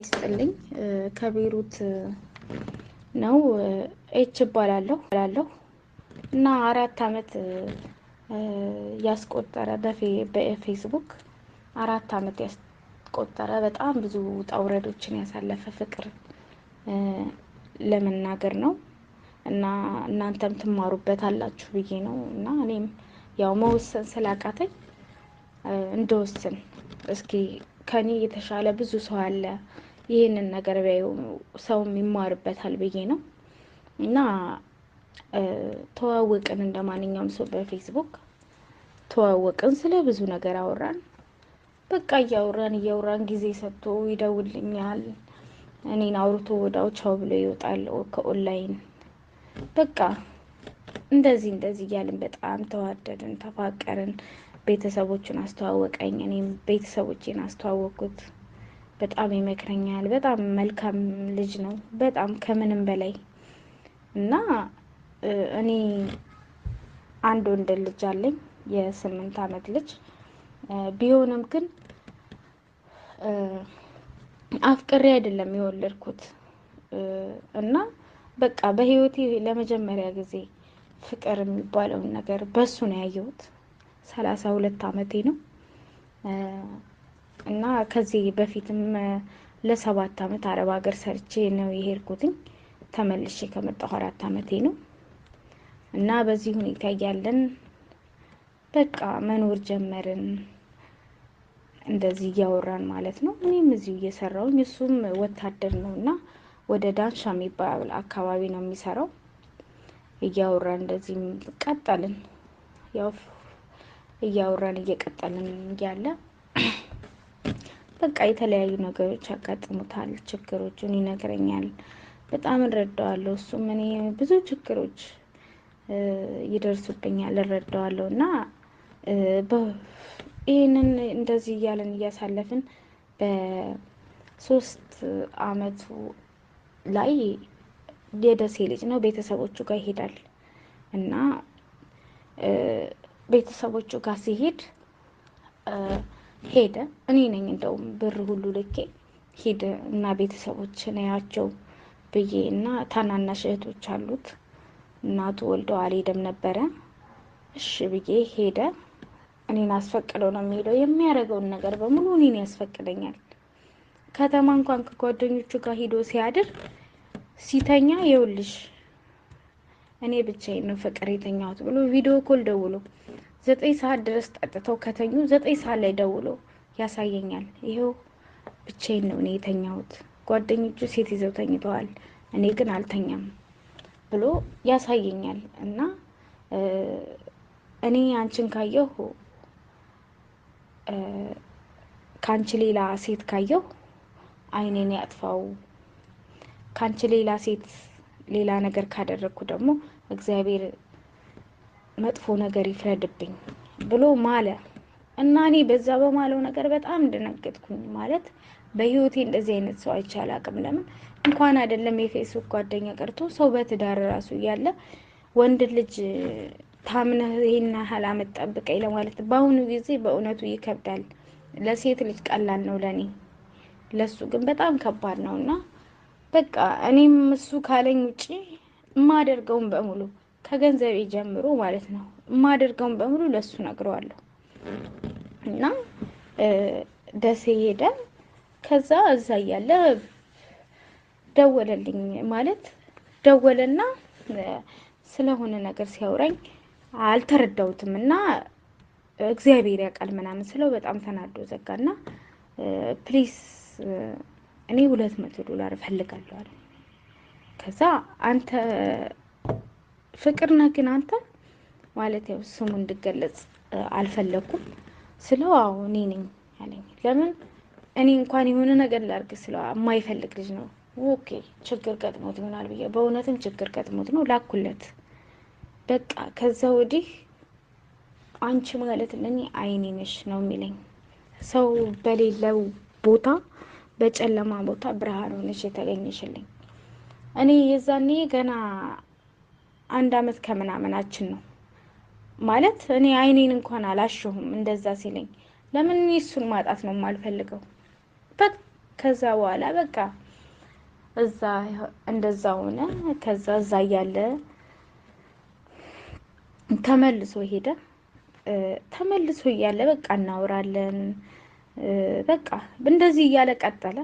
ይስጥልኝ ከቤሩት ነው ኤች ባላለሁ እና 4 አመት ያስቆጠረ በፌስቡክ 4 አመት ያስቆጠረ በጣም ብዙ ጣውረዶችን ያሳለፈ ፍቅር ለመናገር ነው እና እናንተም ትማሩበታላችሁ ብዬ ነው እና እኔም ያው መወሰን ስላቃተኝ እንደወሰን እስኪ ከኔ የተሻለ ብዙ ሰው አለ ይሄንን ነገር ባዩ ሰው የሚማርበታል ብዬ ነው እና ተዋወቅን እንደማንኛውም ሰው በፌስቡክ ተዋወቅን ስለ ብዙ ነገር አወራን በቃ እያወራን ጊዜ ሰጥቶ ይደውልኛል እኔን አውርቶ ወዳው ቻው ብሎ ይወጣል ከኦንላይን በቃ እንደዚህ እያልን በጣም ተዋደድን ተፋቀርን ቤተሰቦችን አስተዋወቀኝ እኔም ቤተሰቦቼን አስተዋወቅኩት በጣም ይመክረኛል በጣም መልካም ልጅ ነው በጣም ከምንም በላይ እና እኔ አንድ ወንድ ልጅ አለኝ የ8 አመት ልጅ ቢሆንም ግን አፍቅሬ አይደለም የወለድኩት እና በቃ በህይወቴ ለመጀመሪያ ጊዜ ፍቅር የሚባለው ነገር በሱ ነው ያየሁት 32 አመቴ ነው እና ከዚህ በፊትም ለ7 አመት አረብ ሀገር ሰርቼ ነው የሄድኩትኝ ተመልሼ ከመጣሁ 4 አመቴ ነው እና በዚህ ሁኔታ ያያለን በቃ መኖር ጀመርን እንደዚህ ያወራን ማለት ነው እኔም እዚሁ እየሰራውኝ እሱም ወታደር ነውና ወደ ዳንሻ የሚባል አካባቢ ነው የሚሰራው እያወራን እንደዚህ ቀጠልን ያው እያወራን እየቀጠልን ያለ በቃ የተለያዩ ነገሮች ያጋጥሙታል ችግሮችን ይነግረኛል በጣም እረዳዋለሁ እሱም እኔ ብዙ ችግሮች ይደርሱብኛል እረዳዋለሁና ይሄንን እንደዚህ ያለን ያሳለፍን በ3 አመቱ ላይ የደሴ ልጅ ነው ቤተሰቦቹ ጋር ይሄዳል እና ቤተሰቦቹ ጋር ሲሄድ ሄደ እኔ ነኝ እንደውም ብር ሁሉ ልኬ ሄደ እና ቤተሰቦችን ያያቸው ብዬ እና ታናናሽ እህቶች አሉት እናቱ ወልደው አልሄደም ነበረ እሺ ብዬ ሄደ እኔን አስፈቅደው ነው የሚሄደው የሚያደርገውን ነገር በሙሉ እኔን ያስፈቅደኛል ከተማ እንኳን ከጓደኞቹ ጋር ሄዶ ሲያድር ሲተኛ ይውልሽ እኔ ብቻዬን ነው ፍቅር የተኛሁት ብሎ ቪዲዮ ኮል ደውሎ 9 ሰዓት ድረስ ጠጥተው ከተኙ 9 ሰዓት ላይ ደውሎ ያሳየኛል ይሄው ብቻዬን ነው እኔ የተኛሁት ጓደኞቹ ሴት ይዘው ተኝተዋል እኔ ግን አልተኛም ብሎ ያሳየኛል እና እኔ አንቺን ካየሁ ካንቺ ሌላ ሴት ካየሁ አይኔን ያጥፋው ካንቺ ሌላ ሴት ሌላ ነገር ካደረኩ ደግሞ እግዚአብሔር መጥፎ ነገር ይፍረድብኝ ብሎ ማለ እና እኔ በዛ በማለው ነገር በጣም እንደነገጥኩኝ ማለት በህይወቴ እንደዚህ አይነት ሰው አይቻል አቅም ለምን እንኳን አይደለም የፌስቡክ ጓደኛ ቀርቶ ሰው በትዳር ራሱ ያለ ወንድ ልጅ ታምነህ ይሄን ሐላ መጠብቀኝ ለማለት በአሁኑ ጊዜ በእውነቱ ይከብዳል ለሴት ልጅ ቀላል ነው ለኔ ለሱ ግን በጣም ከባድ ነውና በቃ እኔም እሱ ካለኝ ውጪ ማደርገውን በሙሉ ከገንዘቤ ጀምሮ ማለት ነው ማደርገውን በሙሉ ለሱ ነግረዋለሁ እና ደሴ ሄደ ከዛ እዛ ያለ ደወለልኝ ማለት ደወለና ስለሆነ ነገር ሲያወራኝ አልተረዳውትምና እግዚአብሔር ያቃል ምናምን ስለው በጣም ተናዶ ዘጋና ፕሊስ እኔ $200 ፈልጋለሁ አለ ከዛ አንተ ፍቅር ነህ ግን አንተ ማለት ያው ስሙ እንድገለጽ አልፈለኩም ስለው አዎ እኔ ነኝ አለኝ ለምን እኔ እንኳን የሆነ ነገር ላርግ ስለው የማይፈልግ ልጅ ነው ኦኬ ችግር ገጥሞት ይሆናል ብዬ በእውነትም ችግር ገጥሞት ነው ላኩለት በቃ ከዛ ወዲህ አንቺ ማለት ለኔ አይኔ ነሽ ነው የሚለኝ ሰው በሌለው ቦታ በጨለማ ቦታ ብርሃን ሆነሽ የተገኘሽልኝ እኔ የዛኔ ገና 1 አመት ከምናምናችን ነው ማለት እኔ አይኔን እንኳን አላሸሁም እንደዛ ሲለኝ ለምን እሱን ማጣት ነው የማልፈልገው በቃ ከዛ በኋላ በቃ እዛ እንደዛ ሆነ። ከዛ እዛ እያለ ተመልሶ ሄደ። ተመልሶ እያለ በቃ እናወራለን፣ በቃ እንደዚህ እያለ ቀጠለ።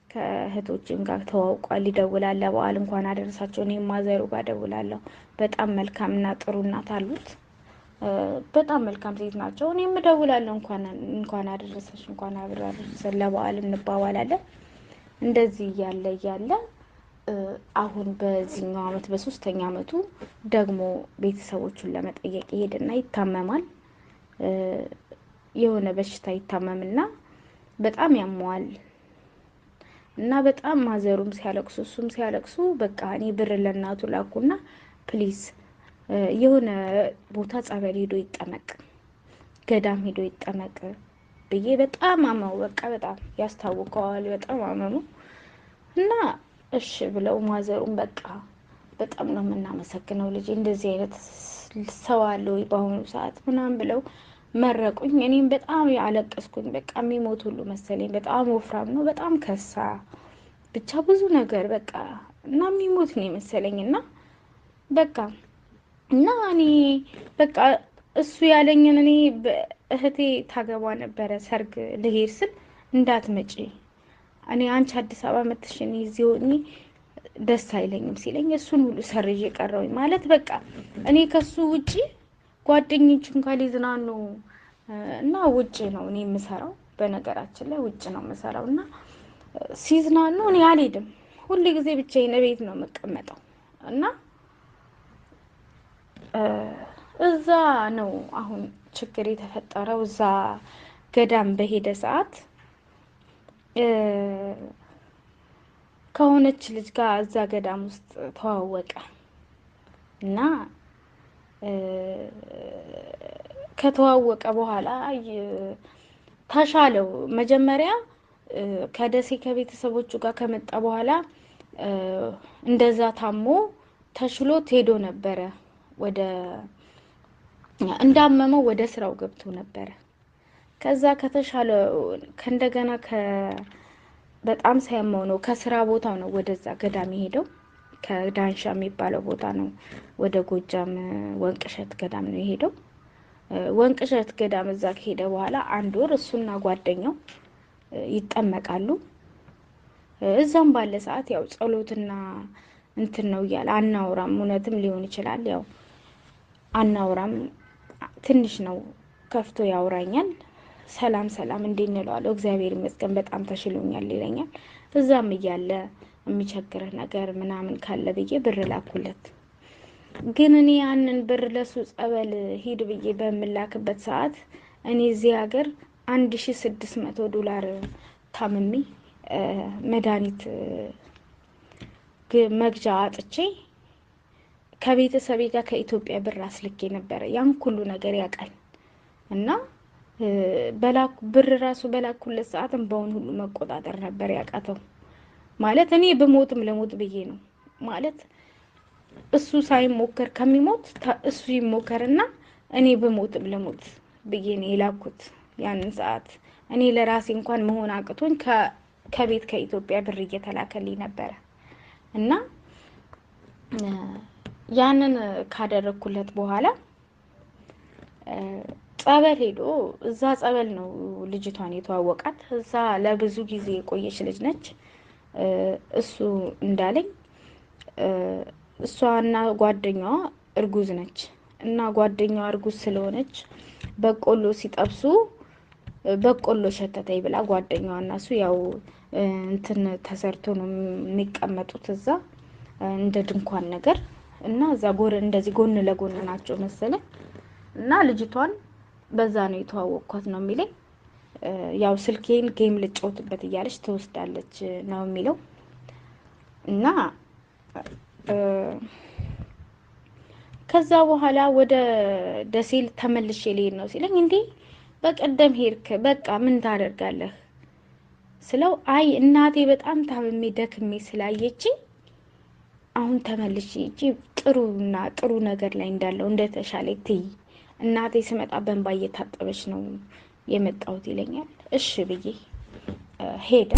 ከእህቶችም ጋር ተዋውቋል፣ ይደውላል። ለበዓል እንኳን አደረሳቸው። እኔም ማዘሩ ጋር ደውላለሁ። በጣም መልካምና ጥሩ እናት አሉት። በጣም መልካም ሴት ናቸው። እኔም እደውላለሁ፣ እንኳን አደረሰሽ፣ እንኳን አብራ አደረሰን፣ ለበዓል እንባባላለን። እንደዚህ እያለ አሁን በዚህኛው አመት በ3ኛ አመቱ ደግሞ ቤተሰቦቹን ለመጠየቅ ይሄድና ይታመማል። የሆነ በሽታ ይታመምና በጣም ያመዋል እና በጣም ማዘሩም ሲያለቅሱ እሱም ሲያለቅሱ በቃ እኔ ብር ለእናቱ ላኩና ፕሊዝ የሆነ ቦታ ጸበል ሄዶ ይጠመቅ፣ ገዳም ሄዶ ይጠመቅ ብዬ በጣም አመው። በቃ በጣም ያስታውቀዋል፣ በጣም አመሙ እና እሺ ብለው ማዘሩም በቃ በጣም ነው የምናመሰግነው ልጅ እንደዚህ አይነት ሰው አለ ወይ በአሁኑ ሰዓት ምናምን ብለው መረቁኝ። እኔም በጣም ያለቀስኩኝ። በቃ የሚሞት ሁሉ መሰለኝ። በጣም ወፍራም ነው፣ በጣም ከሳ፣ ብቻ ብዙ ነገር በቃ እና የሚሞት ነው የመሰለኝ እና በቃ እና እኔ በቃ እሱ ያለኝን እኔ እህቴ ታገባ ነበረ ሰርግ ልሄድ ስል እንዳትመጪ እኔ አንቺ አዲስ አበባ መጥተሽ እኔ እዚህ ሆኜ ደስ አይለኝም ሲለኝ እሱን ሁሉ ሰርዤ ቀረውኝ ማለት በቃ እኔ ከሱ ውጪ ጓደኞችን ጋር ሊዝናኑ እና ውጪ ነው እኔ የምሰራው። በነገራችን ላይ ውጪ ነው የምሰራው እና ሲዝናኑ እኔ አልሄድም። ሁሉ ጊዜ ብቻዬን ቤት ነው የምቀመጠው እና እዛ ነው አሁን ችግር የተፈጠረው። እዛ ገዳም በሄደ ሰዓት ከሆነች ልጅ ጋር እዛ ገዳም ውስጥ ተዋወቀ እና ከተዋወቀ በኋላ ተሻለው። መጀመሪያ ከደሴ ከቤተሰቦቹ ጋር ከመጣ በኋላ እንደዛ ታሞ ተሽሎት ሄዶ ነበረ። ወደ እንዳመመው ወደ ስራው ገብቶ ነበረ። ከዛ ከተሻለ ከእንደገና በጣም ሳያመው ነው ከስራ ቦታው ነው ወደዛ ገዳም ሄደው። ከዳንሻ የሚባለው ቦታ ነው ወደ ጎጃም ወንቅሸት ገዳም ነው የሄደው። ወንቅሸት ገዳም እዛ ከሄደ በኋላ 1 ወር እሱና ጓደኛው ይጠመቃሉ። እዛም ባለ ሰዓት ያው ጸሎትና እንትን ነው እያለ አናውራም። እውነትም ሊሆን ይችላል። ያው አናውራም፣ ትንሽ ነው ከፍቶ ያውራኛል። ሰላም ሰላም እንዴት እንለዋለሁ። እግዚአብሔር ይመስገን በጣም ተሽሎኛል ይለኛል። እዛም እያለ የሚቸግርህ ነገር ምናምን ካለ ብዬ ብር ላኩለት። ግን እኔ ያንን ብር ለሱ ጸበል ሂድ ብዬ በምላክበት ሰዓት እኔ እዚህ ሀገር $1600 ታምሜ መድኃኒት መግዣ አጥቼ ከቤተሰቤ ጋር ከኢትዮጵያ ብር አስልኬ ነበረ። ያን ሁሉ ነገር ያውቃል እና ብር ራሱ በላኩለት ሰዓት እንባውን ሁሉ መቆጣጠር ነበር ያቃተው። ማለት እኔ በሞትም ለሞት ብዬ ነው ማለት እሱ ሳይሞከር ከሚሞት እሱ ይሞከርና እኔ በሞትም ለሞት ብዬ ነው የላኩት። ያንን ሰዓት እኔ ለራሴ እንኳን መሆን አቅቶኝ ከቤት ከኢትዮጵያ ብር እየተላከልኝ ነበረ እና ያንን ካደረኩለት በኋላ ጸበል ሄዶ እዛ ጸበል ነው ልጅቷን የተዋወቃት። እዛ ለብዙ ጊዜ የቆየች ልጅ ነች። እሱ እንዳለኝ እሷና ጓደኛዋ እርጉዝ ነች እና ጓደኛዋ እርጉዝ ስለሆነች በቆሎ ሲጠብሱ በቆሎ ሸተተኝ ብላ ጓደኛዋ እና እሱ ያው እንትን ተሰርቶ ነው የሚቀመጡት እዛ እንደ ድንኳን ነገር እና እዛ እንደዚህ ጎን ለጎን ናቸው መሰለኝ እና ልጅቷን በዛ ነው የተዋወቅኳት ነው የሚለኝ። ያው ስልኬን ጌም ልጫወትበት እያለች ትወስዳለች ነው የሚለው እና ከዛ በኋላ ወደ ደሴ ተመልሼ ልሄድ ነው ሲለኝ እንዴ በቀደም ሄድክ በቃ ምን ታደርጋለህ ስለው አይ እናቴ በጣም ታምሜ ደክሜ ስላየችኝ አሁን ተመልሼ እጂ ጥሩ ነገር ላይ እንዳለው እንደተሻለ ትይ እናቴ ስመጣ በእንባ እየታጠበች ነው የመጣሁት ይለኛል። እሺ ብዬ ሄደ።